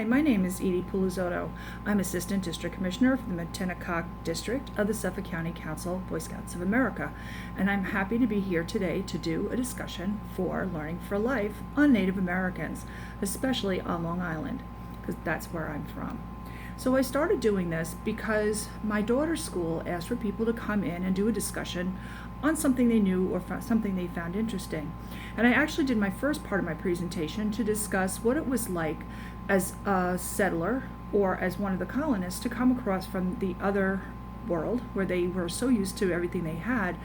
my name is Edie Pulizotto. I'm Assistant District Commissioner for the Minnetonka District of the Suffolk County Council Boy Scouts of America, and I'm happy to be here today to do a discussion for Learning for Life on Native Americans, especially on Long Island, because that's where I'm from. So I started doing this because my daughter's school asked for people to come in and do a discussion on something they knew or something they found interesting. And I actually did my first part of my presentation to discuss what it was like as a settler or as one of the colonists to come across from the other world where they were so used to everything they had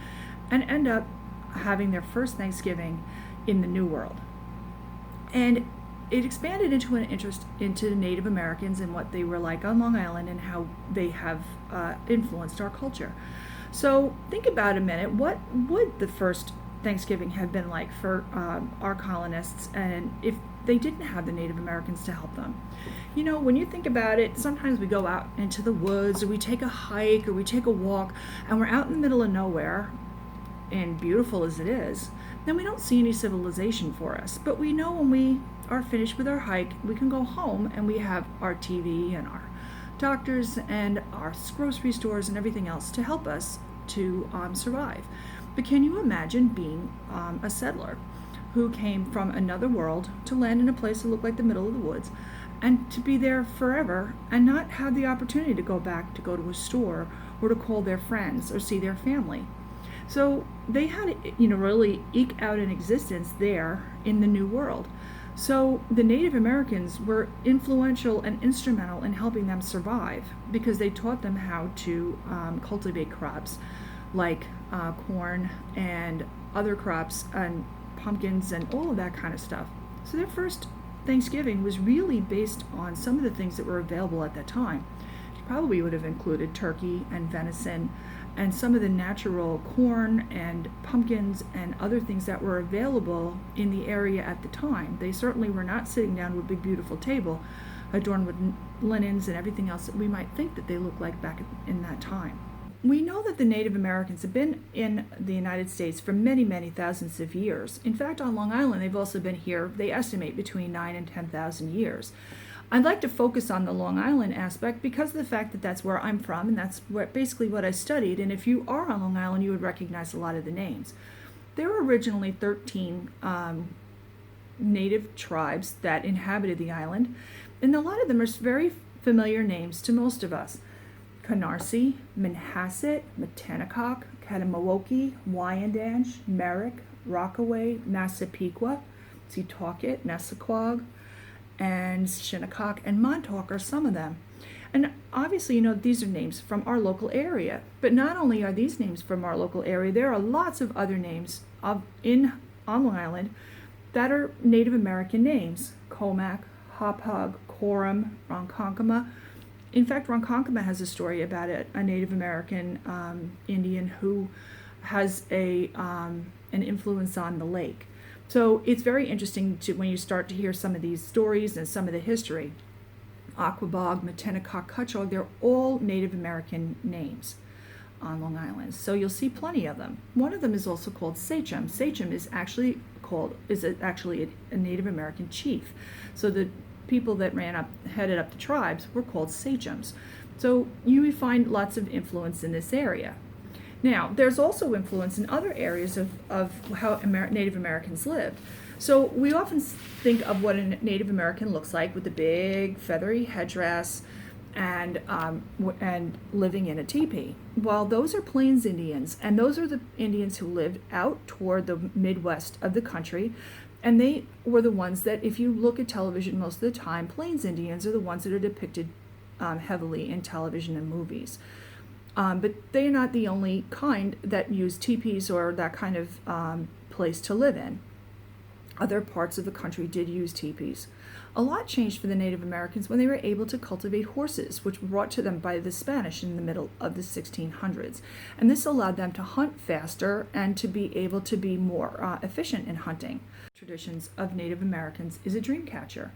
and end up having their first Thanksgiving in the New World. And it expanded into an interest into Native Americans and what they were like on Long Island and how they have influenced our culture. So think about a minute, what would the first Thanksgiving have been like for our colonists, and if they didn't have the Native Americans to help them? You know, when you think about it, sometimes we go out into the woods, or we take a hike, or we take a walk, and we're out in the middle of nowhere, and beautiful as it is, then we don't see any civilization for us. But we know when we are finished with our hike, we can go home and we have our TV and our doctors and our grocery stores and everything else to help us to survive. But can you imagine being a settler who came from another world to land in a place that looked like the middle of the woods and to be there forever and not have the opportunity to go back to go to a store or to call their friends or see their family? So they had to, really eke out an existence there in the New World. So the Native Americans were influential and instrumental in helping them survive because they taught them how to cultivate crops like corn and other crops and pumpkins and all of that kind of stuff. So their first Thanksgiving was really based on some of the things that were available at that time. It probably would have included turkey and venison and some of the natural corn and pumpkins and other things that were available in the area at the time. They certainly were not sitting down with a big beautiful table adorned with linens and everything else that we might think that they looked like back in that time. We know that the Native Americans have been in the United States for many, many thousands of years. In fact, on Long Island, they've also been here, they estimate, between 9,000 and 10,000 years. I'd like to focus on the Long Island aspect because of the fact that that's where I'm from and that's basically what I studied. And if you are on Long Island, you would recognize a lot of the names. There were originally 13 native tribes that inhabited the island, and a lot of them are very familiar names to most of us. Canarsie, Manhasset, Metanecock, Catamawoke, Wyandanch, Merrick, Rockaway, Massapequa, Setauket, Nessaquag, and Shinnecock and Montauk are some of them. And obviously, these are names from our local area. But not only are these names from our local area, there are lots of other names on Long Island that are Native American names. Comac, Hop-Hog, Coram, Ronkonkoma. In fact, Ronkonkoma has a story about a Native American Indian who has an influence on the lake. So it's very interesting when you start to hear some of these stories and some of the history. Aquabog, Metanecock, Cutchogue, they're all Native American names on Long Island. So you'll see plenty of them. One of them is also called Sachem. Sachem is actually a Native American chief. So the people that headed up the tribes were called sachems. So you find lots of influence in this area. Now, there's also influence in other areas of how Native Americans lived. So we often think of what a Native American looks like with the big feathery headdress and living in a teepee. Well, those are Plains Indians, and those are the Indians who lived out toward the Midwest of the country. And they were the ones that, if you look at television most of the time, Plains Indians are the ones that are depicted heavily in television and movies. But they're not the only kind that use teepees or that kind of place to live in. Other parts of the country did use teepees. A lot changed for the Native Americans when they were able to cultivate horses, which were brought to them by the Spanish in the middle of the 1600s. And this allowed them to hunt faster and to be able to be more efficient in hunting. Traditions of Native Americans is a dream catcher.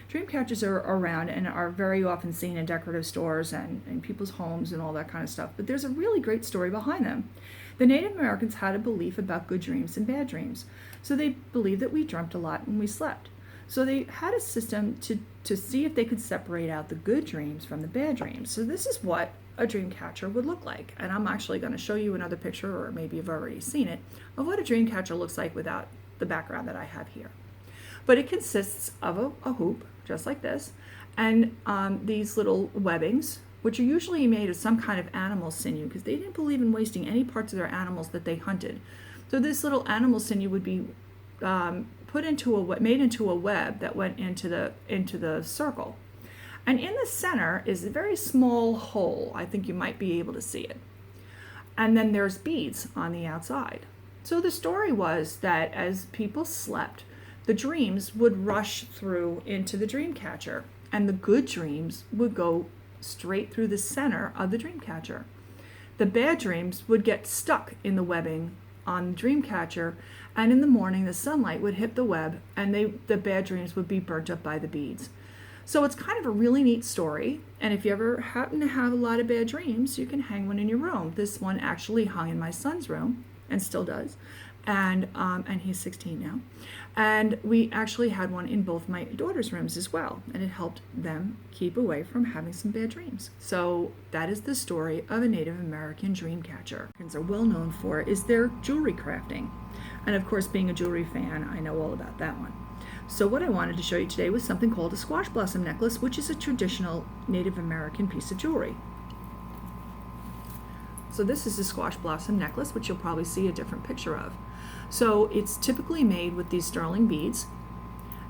Dream catchers are around and are very often seen in decorative stores and in people's homes and all that kind of stuff. But there's a really great story behind them. The Native Americans had a belief about good dreams and bad dreams. So they believed that we dreamt a lot when we slept. So they had a system to see if they could separate out the good dreams from the bad dreams. So this is what a dream catcher would look like. And I'm actually going to show you another picture, or maybe you've already seen it, of what a dream catcher looks like without the background that I have here. But it consists of a hoop, just like this, and these little webbings, which are usually made of some kind of animal sinew, because they didn't believe in wasting any parts of their animals that they hunted. So this little animal sinew would be made into a web that went into the circle. And in the center is a very small hole. I think you might be able to see it. And then there's beads on the outside. So the story was that as people slept, the dreams would rush through into the dream catcher, and the good dreams would go straight through the center of the dream catcher. The bad dreams would get stuck in the webbing on the dream catcher, and in the morning the sunlight would hit the web, and the bad dreams would be burnt up by the beads. So it's kind of a really neat story, and if you ever happen to have a lot of bad dreams, you can hang one in your room. This one actually hung in my son's room, and still does, and he's 16 now. And we actually had one in both my daughter's rooms as well, and it helped them keep away from having some bad dreams. So that is the story of a Native American dream catcher. Americans are well known for is their jewelry crafting. And of course, being a jewelry fan, I know all about that one. So what I wanted to show you today was something called a squash blossom necklace, which is a traditional Native American piece of jewelry. So this is a squash blossom necklace, which you'll probably see a different picture of. So it's typically made with these sterling beads,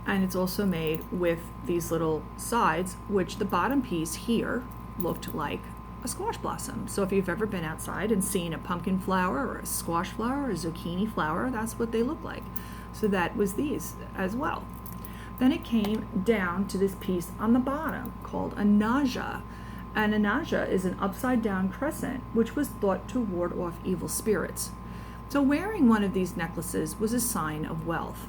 and it's also made with these little sides, which the bottom piece here looked like a squash blossom. So if you've ever been outside and seen a pumpkin flower or a squash flower or a zucchini flower, that's what they look like. So that was these as well. Then it came down to this piece on the bottom called a naja. And a naja is an upside down crescent, which was thought to ward off evil spirits. So wearing one of these necklaces was a sign of wealth.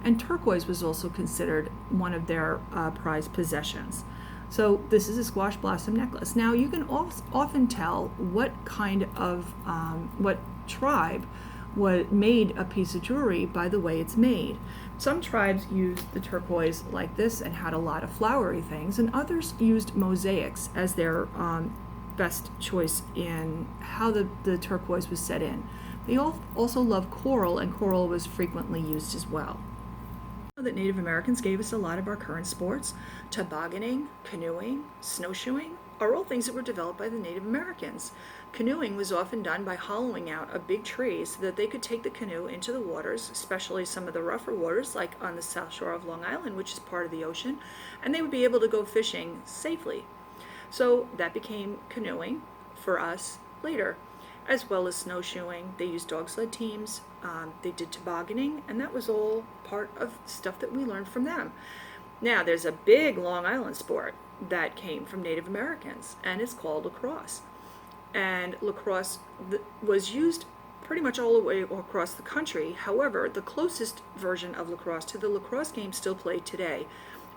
And turquoise was also considered one of their prized possessions. So this is a squash blossom necklace. Now you can often tell what kind of, what tribe made a piece of jewelry by the way it's made. Some tribes used the turquoise like this and had a lot of flowery things, and others used mosaics as their best choice in how the turquoise was set in. They also love coral, and coral was frequently used as well. That Native Americans gave us a lot of our current sports. Tobogganing, canoeing, snowshoeing are all things that were developed by the Native Americans. Canoeing was often done by hollowing out a big tree so that they could take the canoe into the waters, especially some of the rougher waters like on the south shore of Long Island, which is part of the ocean, and they would be able to go fishing safely. So that became canoeing for us later, as well as snowshoeing. They used dog sled teams, they did tobogganing, and that was all part of stuff that we learned from them. Now there's a big Long Island sport that came from Native Americans, and it's called lacrosse. And lacrosse was used pretty much all the way across the country. However, the closest version of lacrosse to the lacrosse game still played today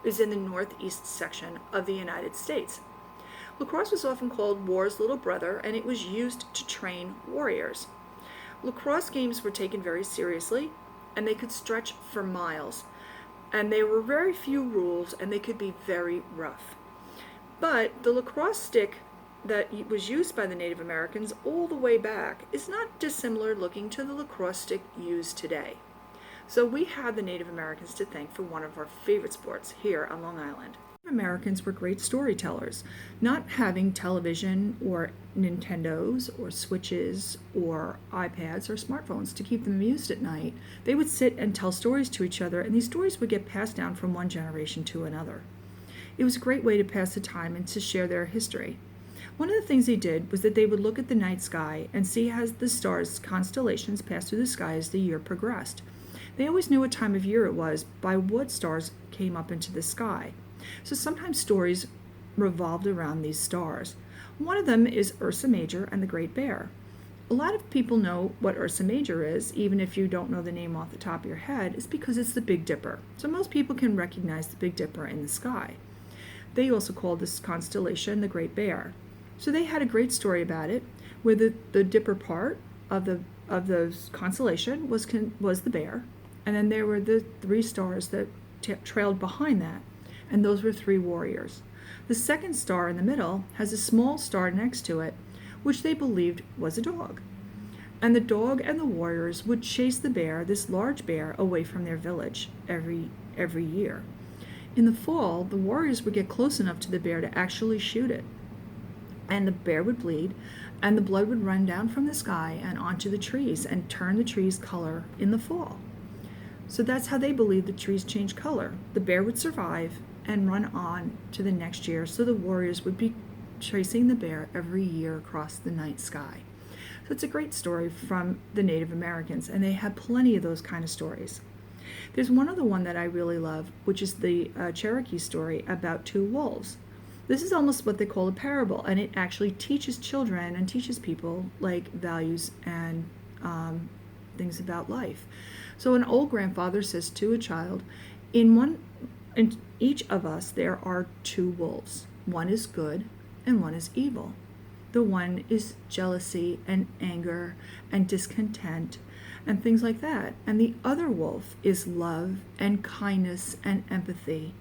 is in the northeast section of the United States. Lacrosse was often called war's little brother, and it was used to train warriors. Lacrosse games were taken very seriously, and they could stretch for miles. And there were very few rules, and they could be very rough. But the lacrosse stick that was used by the Native Americans all the way back is not dissimilar looking to the lacrosse stick used today. So we have the Native Americans to thank for one of our favorite sports here on Long Island. Americans were great storytellers. Not having television or Nintendos or Switches or iPads or smartphones to keep them amused at night, they would sit and tell stories to each other, and these stories would get passed down from one generation to another. It was a great way to pass the time and to share their history. One of the things they did was that they would look at the night sky and see how the stars, constellations, passed through the sky as the year progressed. They always knew what time of year it was by what stars came up into the sky. So sometimes stories revolved around these stars. One of them is Ursa Major and the Great Bear. A lot of people know what Ursa Major is, even if you don't know the name off the top of your head, is because it's the Big Dipper. So most people can recognize the Big Dipper in the sky. They also called this constellation the Great Bear. So they had a great story about it, where the Dipper part of the constellation was the bear, and then there were the three stars that trailed behind that, and those were 3 warriors. The second star in the middle has a small star next to it, which they believed was a dog. And the dog and the warriors would chase the bear, this large bear, away from their village every year. In the fall, the warriors would get close enough to the bear to actually shoot it. And the bear would bleed, and the blood would run down from the sky and onto the trees and turn the trees color in the fall. So that's how they believed the trees change color. The bear would survive and run on to the next year, so the warriors would be chasing the bear every year across the night sky. So it's a great story from the Native Americans, and they have plenty of those kind of stories. There's one other one that I really love, which is the Cherokee story about 2 wolves. This is almost what they call a parable, and it actually teaches children and teaches people like values and things about life. So an old grandfather says to a child, in each of us there are 2 wolves. One is good and one is evil. The one is jealousy and anger and discontent and things like that. And the other wolf is love and kindness and empathy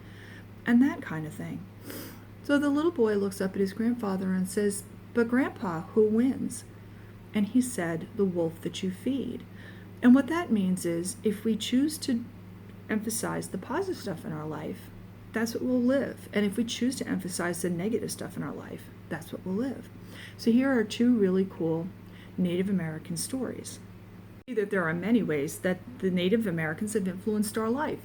and that kind of thing. So the little boy looks up at his grandfather and says, "But Grandpa, who wins?" And he said, "The wolf that you feed." And what that means is if we choose to emphasize the positive stuff in our life, that's what we'll live. And if we choose to emphasize the negative stuff in our life, that's what we'll live. So here are 2 really cool Native American stories. That there are many ways that the Native Americans have influenced our life.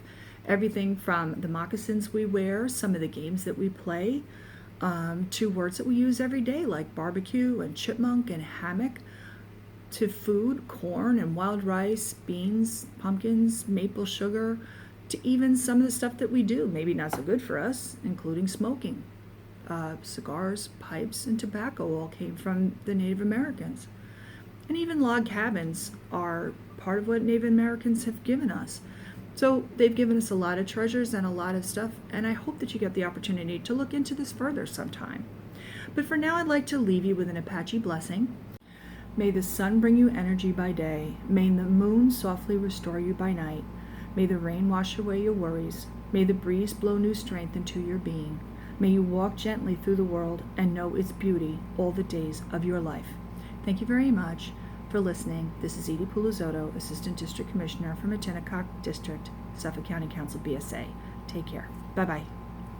Everything from the moccasins we wear, some of the games that we play, to words that we use every day like barbecue and chipmunk and hammock, to food, corn and wild rice, beans, pumpkins, maple sugar, to even some of the stuff that we do, maybe not so good for us, including smoking. Cigars, pipes, and tobacco all came from the Native Americans. And even log cabins are part of what Native Americans have given us. So they've given us a lot of treasures and a lot of stuff, and I hope that you get the opportunity to look into this further sometime. But for now, I'd like to leave you with an Apache blessing. May the sun bring you energy by day. May the moon softly restore you by night. May the rain wash away your worries. May the breeze blow new strength into your being. May you walk gently through the world and know its beauty all the days of your life. Thank you very much for listening. This is Edie Pulizotto, Assistant District Commissioner for Metinacock District, Suffolk County Council, BSA. Take care. Bye-bye.